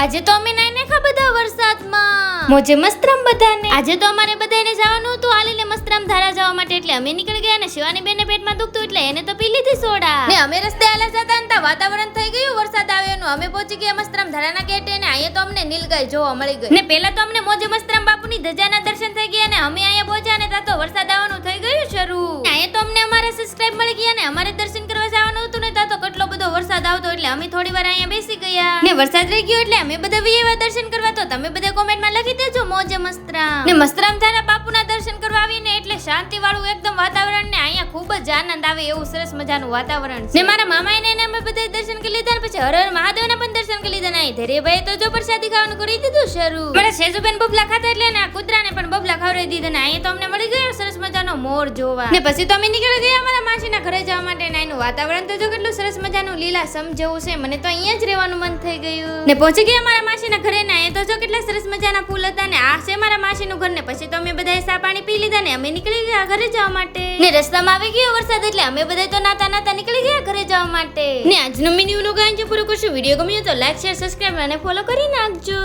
આજે તો અમે નાઈને ખા બધા વરસાદમાં મોજે મસ્તરામ બધાને. આજે તો અમારે બધાને જવાનું હતું આલીને મસ્તરામ ધારા જવા માટે, એટલે અમે નીકળી ગયા ને શિવાની બેનને પેટમાં દુખતું એટલે એને તો પી લીધી સોડા ને અમે રસ્તે આલા જતા ને વાતાવરણ થઈ ગયું વરસાદ આવ્યાનું. અમે પહોંચી ગયા મસ્તરામ ધારાના ગેટે ને અહીંયા તો અમને નીલગાય જોવા મળી ગઈ ને પેલા તો અમને મોજે મસ્તરામ બાપુની ધજાના દર્શન થઈ ગયા ને અમે અહીંયા પહોંચ્યા ને ત્યાં તો વરસાદ આવવાનું થઈ ગયું શરૂ. અહીંયા તો અમને અમારા સબસ્ક્રાઇબ મળી ગયા ને અમારે દર્શન કરવા જવાનું હતું ને ત્યાં તો કેટલો બધો વરસાદ આવતો એટલે અમે થોડી વાર અહીંયા બેસી ગયા ને વરસાદ રહી ગયો એટલે અમે બધા વિયેવા દર્શન કરવા. તો તમે બધા કોમેન્ટમાં લખી દેજો મોજે મસ્તરામ ને મસ્તરામ ધારા બાપુના દર્શન કરવા આવીને એટલે શાંતિ વાળું એકદમ વાતાવરણ ને અહીંયા ખૂબ જ આનંદ આવે એવું સરસ મજાનું વાતાવરણ છે ને મારા મામાએ ને અમે બધા દર્શન કરી લીધા ને પછી હર હર મહાદેવના પણ દર્શન કરી લીધા ને ધૈર્યભાઈ તો જો પ્રસાદી ખાવાનું કરી દીધું શરૂ. મારા શેજુબેન બબલા ખાતા એટલે ને આ કૂતરાને પણ બબલા ખવડાવી દીધા ને અહીંયા તો અમને મળી ગયો સરસ મજાનો મોર જોવા ને પછી તો અમે નીકળી ગયા અમારા માસીના ઘરે જવા માટે ને એનું વાતાવરણ તો જો કેટલું સરસ મજાનું લીલા સમ જેવું છે. મને તો અહીંયા જ રહેવાનું મન થઈ ગયું ને પહોંચી ગયા મારા માસીના ઘરે ને અહીંયા તો જો કેટલા સરસ મજાના ફૂલ હતા ને આ છે મારા માસીનું ઘર ને પછી તો અમે બધાએ ચા પાણી પી લીધા ને અમે નીકળી ગયા ઘરે જવા માટે ને રસ્તામાં આવી ગયો વરસાદ એટલે અમે બધા તો નાતા નીકળી ગયા ઘરે જવા માટે ને આજનો મિની વ્લોગ અહીં પૂરો કરશું. વિડીયો ગમ્યો તો લાઈક શેર સબસ્ક્રાઇબ અને ફોલો કરી નાખજો.